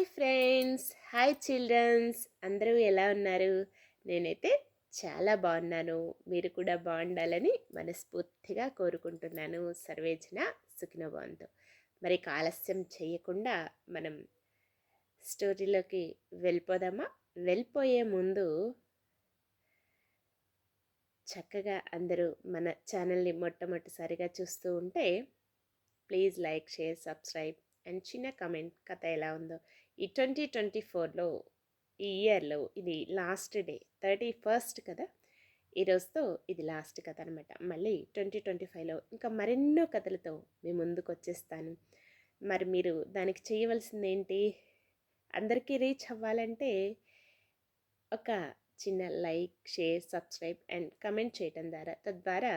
Hi friends, hi children's, అందరూ ఎలా ఉన్నారు? నేనైతే చాలా బాగున్నాను. మీరు కూడా బాగుండాలని మనస్ఫూర్తిగా కోరుకుంటున్నాను. సర్వేజన సుఖినో భవంతు. మరి ఆలస్యం చేయకుండా మనం స్టోరీలోకి వెళ్ళిపోదామా? వెళ్ళిపోయే ముందు చక్కగా అందరూ మన ఛానల్ని మొట్టమొదటిసారిగా చూస్తూ ఉంటే please like, share, subscribe and చిన్న కమెంట్. కథ ఎలా ఉందో ఈ 2024లో ఈ ఇయర్లో ఇది లాస్ట్ డే 31st కదా. ఈరోజుతో ఇది లాస్ట్ కథ అనమాట. మళ్ళీ 2025లో ఇంకా మరెన్నో కథలతో మీ ముందుకు వచ్చేస్తాను. మరి మీరు దానికి చేయవలసింది ఏంటి? అందరికీ రీచ్ అవ్వాలంటే ఒక చిన్న like, share, subscribe and comment చేయటం ద్వారా తద్వారా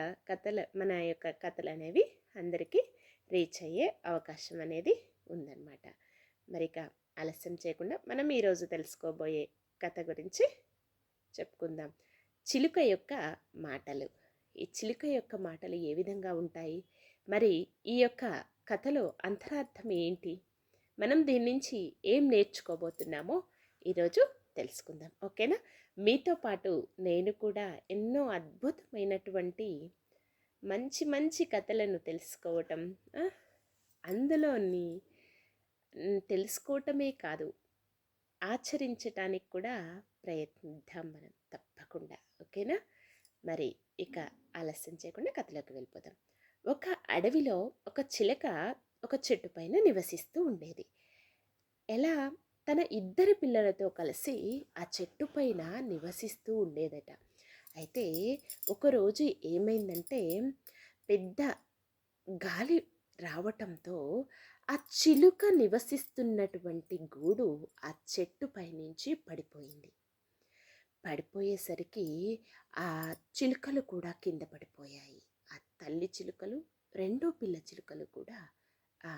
మన యొక్క కథలు అనేవి అందరికీ రీచ్ అయ్యే అవకాశం అనేది ఉందన్నమాట. మరి ఇక ఆలస్యం చేయకుండా మనం ఈరోజు తెలుసుకోబోయే కథ గురించి చెప్పుకుందాం. చిలుక యొక్క మాటలు. ఈ చిలుక యొక్క మాటలు ఏ విధంగా ఉంటాయి? మరి ఈ యొక్క కథలో అంతరార్థం ఏంటి? మనం దీని నుంచి ఏం నేర్చుకోబోతున్నామో ఈరోజు తెలుసుకుందాం. ఓకేనా? మీతో పాటు నేను కూడా ఎన్నో అద్భుతమైనటువంటి మంచి మంచి కథలను తెలుసుకోవటం, అందులోని తెలుసుకోవటమే కాదు, ఆచరించటానికి కూడా ప్రయత్నిద్దాం మనం తప్పకుండా. ఓకేనా? మరి ఇక ఆలస్యం చేయకుండా కథలోకి వెళ్ళిపోదాం. ఒక అడవిలో ఒక చిలక ఒక చెట్టు పైన నివసిస్తూ ఉండేది. ఎలా? తన ఇద్దరి పిల్లలతో కలిసి ఆ చెట్టు పైన నివసిస్తూ ఉండేదట. అయితే ఒకరోజు ఏమైందంటే, పెద్ద గాలి రావటంతో ఆ చిలుక నివసిస్తున్నటువంటి గూడు ఆ చెట్టు పైనుంచి పడిపోయింది. పడిపోయేసరికి ఆ చిలుకలు కూడా కింద పడిపోయాయి. ఆ తల్లి చిలుకలు, రెండో పిల్ల చిలుకలు కూడా ఆ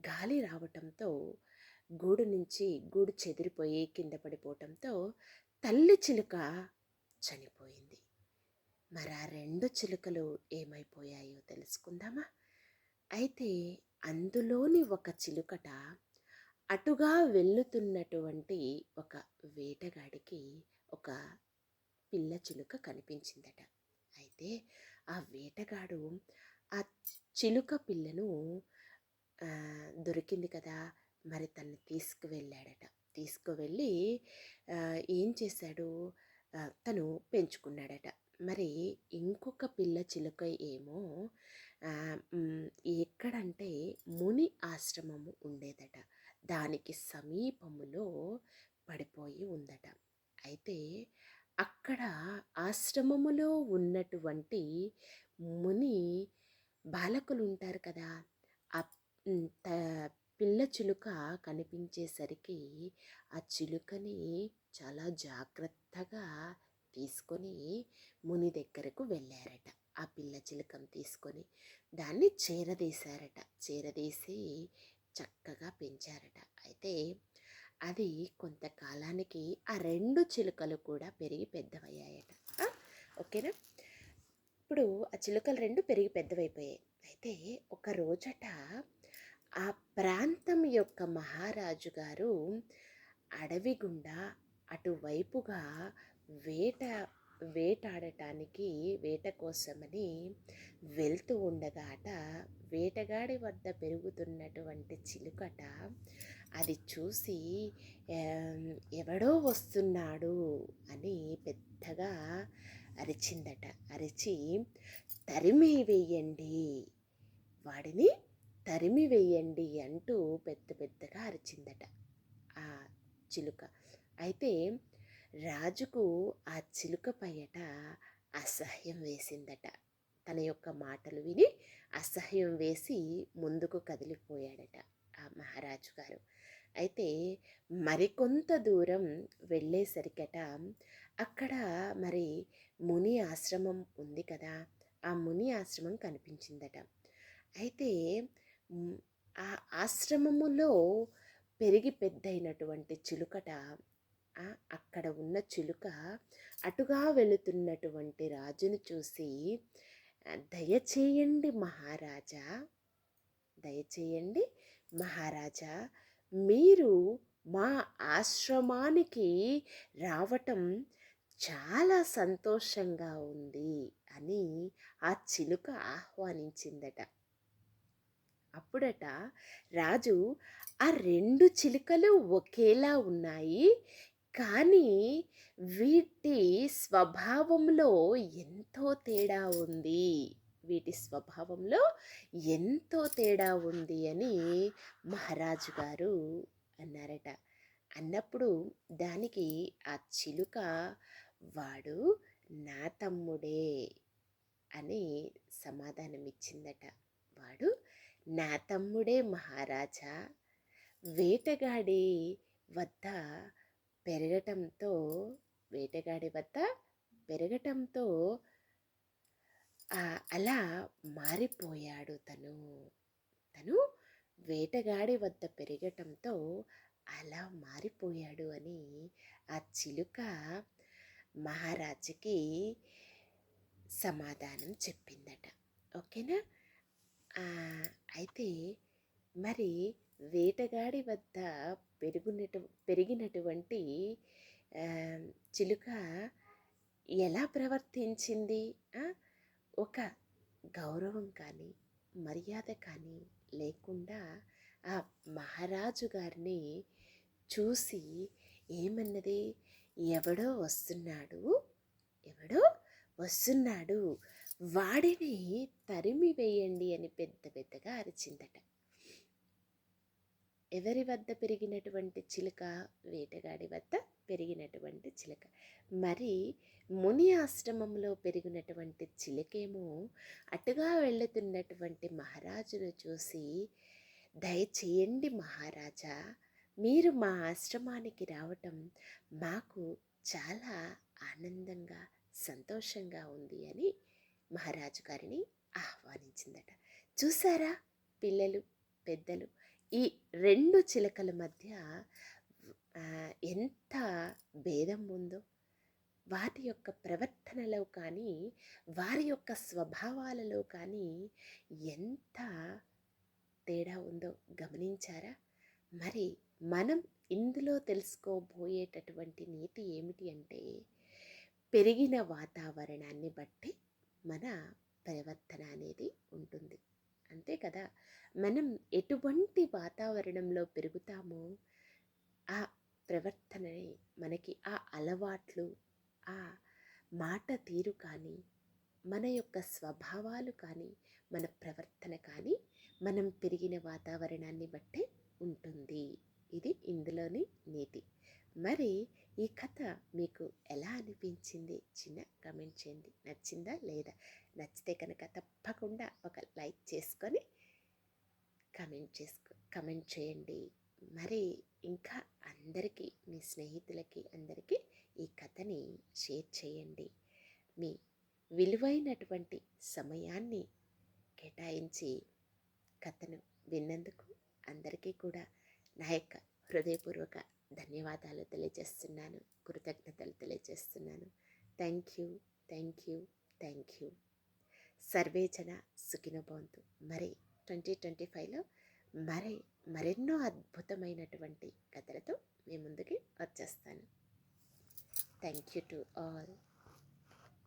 గాలి రావటంతో గూడు చెదిరిపోయి కింద పడిపోవటంతో తల్లి చిలుక చనిపోయింది. మరి ఆ రెండు చిలుకలు ఏమైపోయాయో తెలుసుకుందామా? అయితే అందులోని ఒక చిలుకట అటుగా వెళ్ళుతున్నటువంటి ఒక వేటగాడికి ఒక పిల్ల చిలుక కనిపించిందట. అయితే ఆ వేటగాడు ఆ చిలుక పిల్లను దొరికింది కదా, మరి తను తీసుకువెళ్ళాడట. తీసుకువెళ్ళి ఏం చేశాడు, తను పెంచుకున్నాడట. మరి ఇంకొక పిల్ల చిలుక ఏమో ఎక్కడంటే ముని ఆశ్రమము ఉండేదట, దానికి సమీపములో పడిపోయి ఉందట. అయితే అక్కడ ఆశ్రమములో ఉన్నటువంటి ముని బాలకులు ఉంటారు కదా, ఆ పిల్ల చిలుక కనిపించేసరికి ఆ చిలుకని చాలా జాగ్రత్తగా తీసుకొని ముని దగ్గరకు వెళ్ళారట. ఆ పిల్ల చిలుకను తీసుకొని దాన్ని చేరదీశారట. చేరదీసి చక్కగా పెంచారట. అయితే అది కొంతకాలానికి ఆ రెండు చిలుకలు కూడా పెరిగి పెద్దవయ్యాయట. ఓకేనా? ఇప్పుడు ఆ చిలుకలు రెండు పెరిగి పెద్దవైపోయాయి. అయితే ఒక రోజట ఆ ప్రాంతం యొక్క మహారాజు గారు అడవి గుండా అటువైపుగా వేటాడటానికి వేట కోసమని వెళ్తూ ఉండగా వేటగాడి వద్ద పెరుగుతున్నటువంటి చిలుకట అది చూసి ఎవడో వస్తున్నాడు అని పెద్దగా అరిచిందట. అరిచి తరిమి వేయండి, వాడిని తరిమి వేయండి అంటూ పెద్దగా అరిచిందట ఆ చిలుక. అయితే రాజుకు ఆ చిలుక పైట అసహ్యం వేసిందట. తన యొక్క మాటలు విని అసహ్యం వేసి ముందుకు కదిలిపోయాడట ఆ మహారాజు గారు. అయితే మరికొంత దూరం వెళ్ళేసరికట అక్కడ మరి ముని ఆశ్రమం ఉంది కదా, ఆ ముని ఆశ్రమం కనిపించిందట. అయితే ఆ ఆశ్రమములో పెరిగి పెద్దయినటువంటి చిలుకట, అక్కడ ఉన్న చిలుక అటుగా వెళుతున్నటువంటి రాజును చూసి, దయచేయండి మహారాజా, దయచేయండి మహారాజా, మీరు మా ఆశ్రమానికి రావటం చాలా సంతోషంగా ఉంది అని ఆ చిలుక ఆహ్వానించిందట. అప్పుడట రాజు, ఆ 2 చిలుకలు ఒకేలా ఉన్నాయి, కానీ వీటి స్వభావంలో ఎంతో తేడా ఉంది. వీటి స్వభావంలో ఎంతో తేడా ఉంది అని మహారాజు గారు అన్నారట. అన్నప్పుడు దానికి ఆ చిలుక, వాడు నా తమ్ముడే అని సమాధానమిచ్చిందట. వాడు నా తమ్ముడే మహారాజా. వేటగాడి వద్ద పెరగటంతో వేటగాడి వద్ద పెరగటంతో అలా మారిపోయాడు తను వేటగాడి వద్ద పెరగటంతో అలా మారిపోయాడు అని ఆ చిలుక మహారాజుకి సమాధానం చెప్పిందట. ఓకేనా? అయితే మరి వేటగాడి వద్ద పెరిగినటువంటి చిలుక ఎలా ప్రవర్తించింది? ఒక గౌరవం కానీ మర్యాద కానీ లేకుండా ఆ మహారాజు గారిని చూసి ఏమన్నది? ఎవడో వస్తున్నాడు, వాడిని తరిమి వేయండి అని పెద్ద పెద్దగా అరిచిందట. ఎవరి వద్ద పెరిగినటువంటి చిలుక? వేటగాడి వద్ద పెరిగినటువంటి చిలుక. మరి ముని ఆశ్రమంలో పెరిగినటువంటి చిలుకేమో అటుగా వెళుతున్నటువంటి మహారాజును చూసి, దయచేయండి మహారాజా, మీరు మా ఆశ్రమానికి రావటం మాకు చాలా ఆనందంగా సంతోషంగా ఉంది అని మహారాజు గారిని ఆహ్వానించిందట. చూసారా పిల్లలు, పెద్దలు, ఈ 2 చిలకల మధ్య ఎంత భేదం ఉందో! వాటి యొక్క ప్రవర్తనలో కానీ వారి యొక్క స్వభావాలలో కానీ ఎంత తేడా ఉందో గమనించారా? మరి మనం ఇందులో తెలుసుకోబోయేటటువంటి నీతి ఏమిటి అంటే, పెరిగిన వాతావరణాన్ని బట్టి మన ప్రవర్తన అనేది ఉంటుంది. అంతే కదా! మనం ఎటువంటి వాతావరణంలో పెరుగుతామో ఆ ప్రవర్తనని, మనకి ఆ అలవాట్లు, ఆ మాట తీరు కానీ, మన యొక్క స్వభావాలు కానీ, మన ప్రవర్తన కానీ మనం పెరిగిన వాతావరణాన్ని బట్టే ఉంటుంది. ఇది ఇందులోని నీతి. మరి ఈ కథ మీకు ఎలా అనిపించింది? చిన్న కమెంట్ చేయండి. నచ్చిందా లేదా? నచ్చితే కనుక తప్పకుండా ఒక లైక్ చేసుకొని కమెంట్ చేయండి. మరి ఇంకా అందరికీ, మీ స్నేహితులకి అందరికీ ఈ కథని షేర్ చేయండి. మీ విలువైనటువంటి సమయాన్ని కేటాయించి కథను విన్నందుకు అందరికీ కూడా నా యొక్క హృదయపూర్వక ధన్యవాదాలు తెలియజేస్తున్నాను, కృతజ్ఞతలు తెలియజేస్తున్నాను. Thank you. సర్వే జన సుఖినో భవంతు. మరి 2025లో మరెన్నో అద్భుతమైనటువంటి కథలతో మీ ముందుకి వచ్చేస్తాను. Thank you to all.